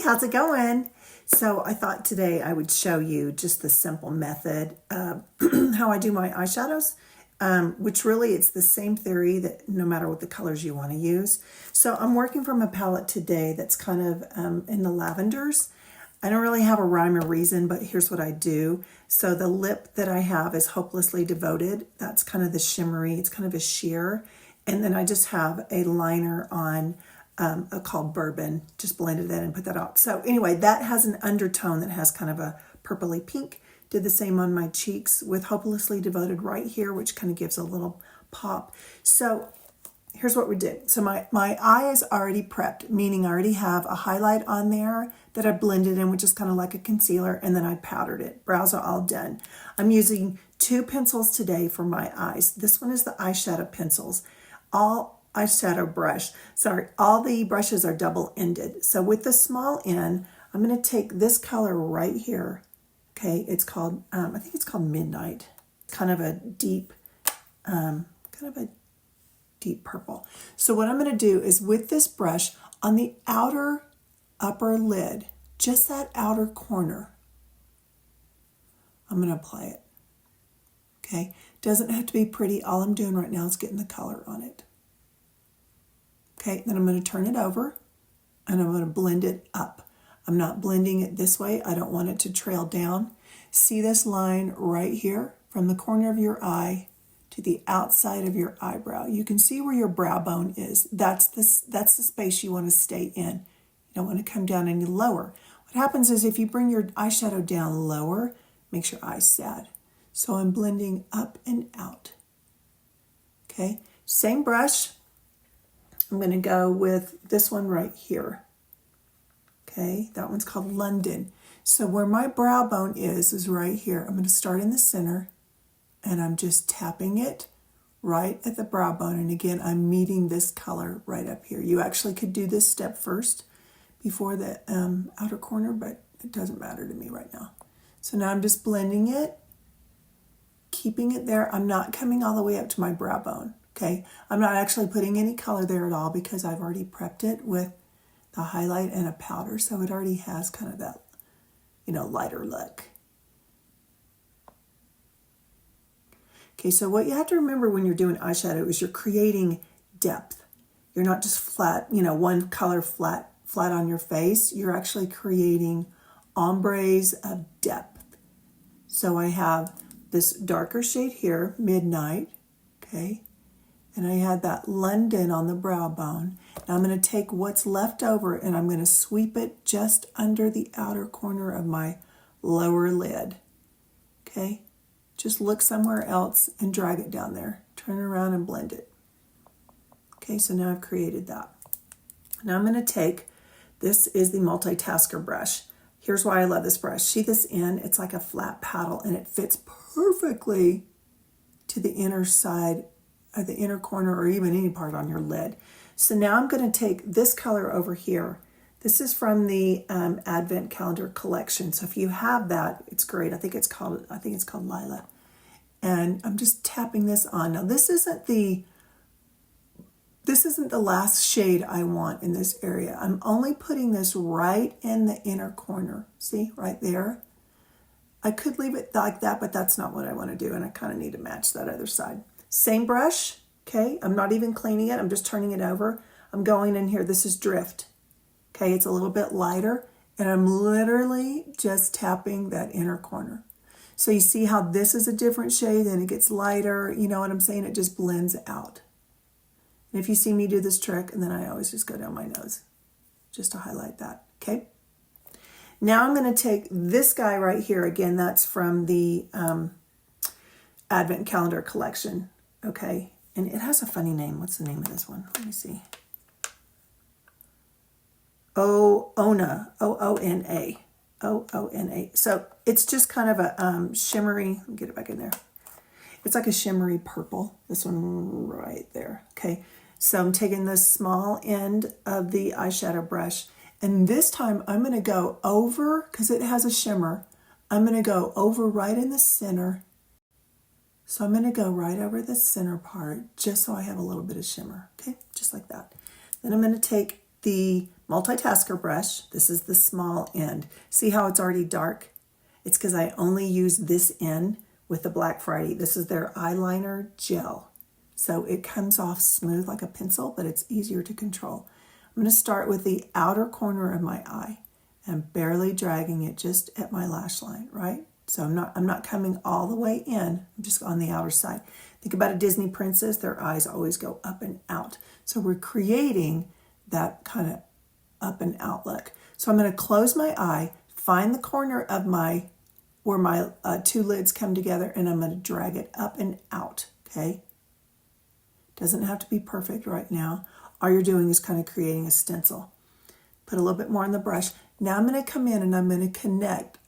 how's it going? So I thought today I would show you just the simple method of how I do my eyeshadows, which really it's the same theory that no matter what the colors you want to use. So I'm working from a palette today that's kind of in the lavenders. I don't really have a rhyme or reason, but here's what I do. So the lip that I have is Hopelessly Devoted. That's kind of the shimmery, it's kind of a sheer. And then I just have a liner on called Bourbon, just blended in and put that out. So anyway, that has an undertone that has kind of a purpley pink. Did the same on my cheeks with Hopelessly Devoted right here, which kind of gives a little pop. So here's what we did. So my eye is already prepped, meaning I already have a highlight on there that I blended in, which is kind of like a concealer, and then I powdered it. Brows are all done. I'm using 2 pencils today for my eyes. This one is the eyeshadow pencils. All the brushes are double-ended. So with the small end, I'm going to take this color right here. Okay, it's called, I think it's called Midnight. Kind of a deep purple. So what I'm going to do is with this brush on the outer upper lid, just that outer corner, I'm going to apply it. Okay, doesn't have to be pretty. All I'm doing right now is getting the color on it. Okay, then I'm going to turn it over and I'm going to blend it up. I'm not blending it this way. I don't want it to trail down. See this line right here from the corner of your eye to the outside of your eyebrow. You can see where your brow bone is. That's the space you want to stay in. You don't want to come down any lower. What happens is if you bring your eyeshadow down lower, it makes your eyes sad. So I'm blending up and out. Okay, same brush. I'm going to go with this one right here. Okay, that one's called London. So where my brow bone is right here. I'm going to start in the center and I'm just tapping it right at the brow bone. And again, I'm meeting this color right up here. You actually could do this step first before the outer corner, but it doesn't matter to me right now. So now I'm just blending it, keeping it there. I'm not coming all the way up to my brow bone. Okay, I'm not actually putting any color there at all because I've already prepped it with the highlight and a powder. So it already has kind of that, lighter look. Okay, so what you have to remember when you're doing eyeshadow is you're creating depth. You're not just flat, one color flat on your face. You're actually creating ombres of depth. So I have this darker shade here, Midnight, okay? And I had that London on the brow bone. Now I'm going to take what's left over and I'm going to sweep it just under the outer corner of my lower lid. Okay? Just look somewhere else and drag it down there. Turn around and blend it. Okay, so now I've created that. Now I'm going to take, this is the multitasker brush. Here's why I love this brush. See this end? It's like a flat paddle and it fits perfectly to the inner side the inner corner or even any part on your lid. So now I'm going to take this color over here. This is from the Advent Calendar collection. So if you have that, it's great. I think it's called Lila. And I'm just tapping this on. Now this isn't the last shade I want in this area. I'm only putting this right in the inner corner. See, right there. I could leave it like that, but that's not what I want to do. And I kind of need to match that other side. Same brush, okay? I'm not even cleaning it. I'm just turning it over. I'm going in here. This is Drift, okay? It's a little bit lighter, and I'm literally just tapping that inner corner. So you see how this is a different shade, and it gets lighter. You know what I'm saying? It just blends out. And if you see me do this trick, and then I always just go down my nose just to highlight that, okay? Now I'm going to take this guy right here. Again, that's from the Advent Calendar collection. Okay, and it has a funny name. What's the name of this one? Let me see. Ona, O-O-N-A. O-O-N-A. So it's just kind of a shimmery, let me get it back in there. It's like a shimmery purple, this one right there. Okay, so I'm taking the small end of the eyeshadow brush, and this time I'm going to go over, because it has a shimmer, I'm going to go over right in the center. So I'm going to go right over the center part just so I have a little bit of shimmer, okay? Just like that. Then I'm going to take the multitasker brush. This is the small end. See how it's already dark? It's because I only use this end with the Black Friday. This is their eyeliner gel. So it comes off smooth like a pencil, but it's easier to control. I'm going to start with the outer corner of my eye and barely dragging it just at my lash line, right? So I'm not coming all the way in. I'm just on the outer side. Think about a Disney princess. Their eyes always go up and out. So we're creating that kind of up and out look. So I'm going to close my eye, find the corner of where my two lids come together, and I'm going to drag it up and out, okay? Doesn't have to be perfect right now. All you're doing is kind of creating a stencil. Put a little bit more on the brush. Now I'm going to come in and I'm going to connect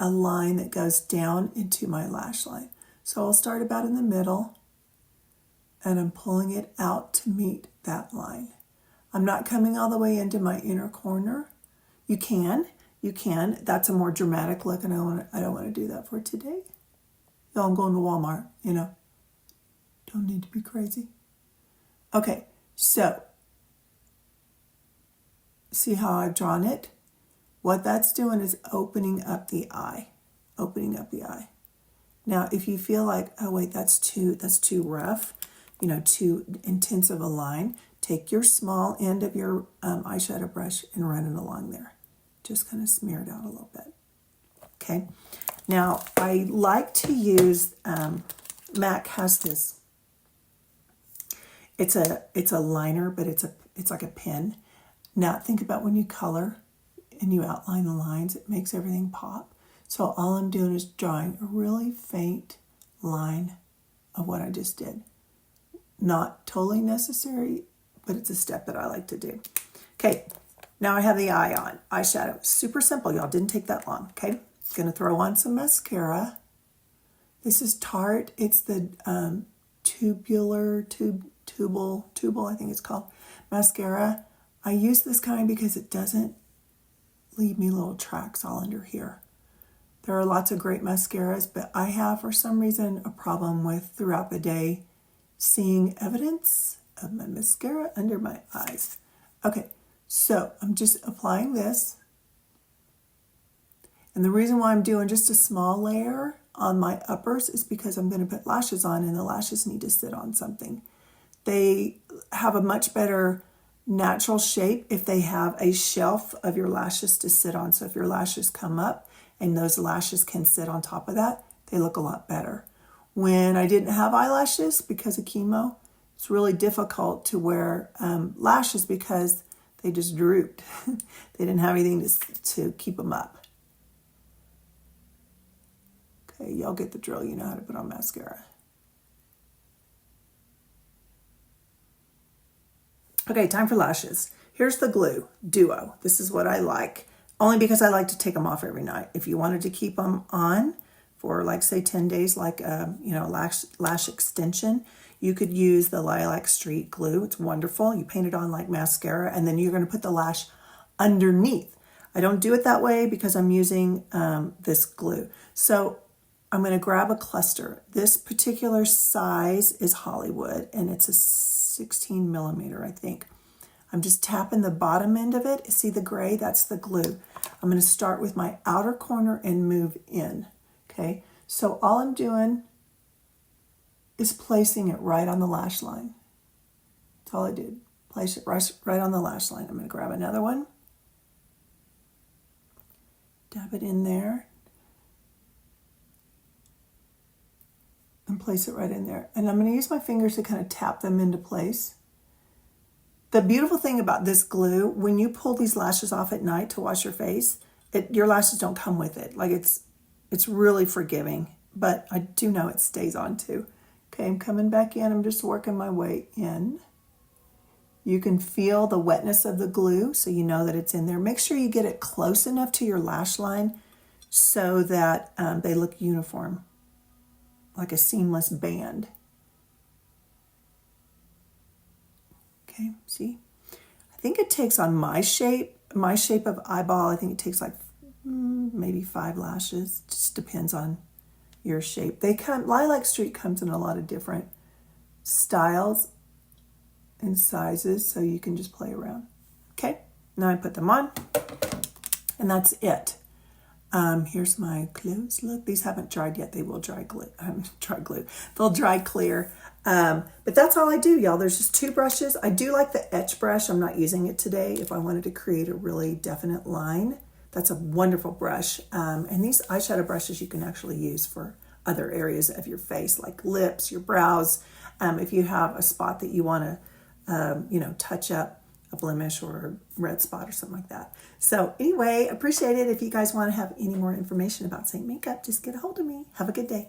a line that goes down into my lash line. So I'll start about in the middle, and I'm pulling it out to meet that line. I'm not coming all the way into my inner corner. You can. That's a more dramatic look, and I don't want to do that for today. So I'm going to Walmart, Don't need to be crazy. Okay, so see how I've drawn it? What that's doing is opening up the eye. Now, if you feel like, oh wait, that's too rough, too intense of a line, take your small end of your eyeshadow brush and run it along there. Just kind of smear it out a little bit. Okay. Now, I like to use, MAC has this. It's a liner, but it's like a pen. Now, think about when you color and you outline the lines, it makes everything pop. So all I'm doing is drawing a really faint line of what I just did. Not totally necessary, but it's a step that I like to do. Okay, now I have the eye on. Eyeshadow, super simple, y'all. Didn't take that long, okay? Gonna throw on some mascara. This is Tarte. It's the Tubal, I think it's called, mascara. I use this kind because it doesn't leave me little tracks all under here. There are lots of great mascaras, but I have, for some reason, a problem with throughout the day seeing evidence of my mascara under my eyes. Okay, so I'm just applying this. And the reason why I'm doing just a small layer on my uppers is because I'm going to put lashes on, and the lashes need to sit on something. They have a much better natural shape if they have a shelf of your lashes to sit on. So if your lashes come up and those lashes can sit on top of that, they look a lot better. When I didn't have eyelashes because of chemo, it's really difficult to wear lashes because they just drooped. They didn't have anything to keep them up. Okay, y'all get the drill. You know how to put on mascara. Okay, time for lashes. Here's the glue, Duo. This is what I like, only because I like to take them off every night. If you wanted to keep them on for, like, say 10 days, like, lash extension, you could use the Lilac Street glue. It's wonderful. You paint it on like mascara, and then you're going to put the lash underneath. I don't do it that way because I'm using this glue. So I'm going to grab a cluster. This particular size is Hollywood, and it's a 16 millimeter, I think. I'm just tapping the bottom end of it. See the gray? That's the glue. I'm going to start with my outer corner and move in. Okay, so all I'm doing is placing it right on the lash line. That's all I did. Place it right on the lash line. I'm going to grab another one. Dab it in there. And place it right in there. And I'm going to use my fingers to kind of tap them into place. The beautiful thing about this glue, when you pull these lashes off at night to wash your face, your lashes don't come with it. Like it's really forgiving, but I do know it stays on too. Okay, I'm coming back in. I'm just working my way in. You can feel the wetness of the glue, so you know that it's in there. Make sure you get it close enough to your lash line so that they look uniform, like a seamless band. Okay, see? I think it takes on my shape of eyeball, I think it takes like maybe 5 lashes. Just depends on your shape. Lilac Street comes in a lot of different styles and sizes, so you can just play around. Okay, Now I put them on, and that's it. Here's my clothes. Look, these haven't dried yet. They will dry glue. Dry glue. They'll dry clear. But that's all I do, y'all. There's just 2 brushes. I do like the etch brush. I'm not using it today. If I wanted to create a really definite line, that's a wonderful brush. And these eyeshadow brushes you can actually use for other areas of your face, like lips, your brows. If you have a spot that you want to, touch up, a blemish or a red spot or something like that. So anyway, appreciate it. If you guys want to have any more information about Saint Makeup, just get a hold of me. Have a good day.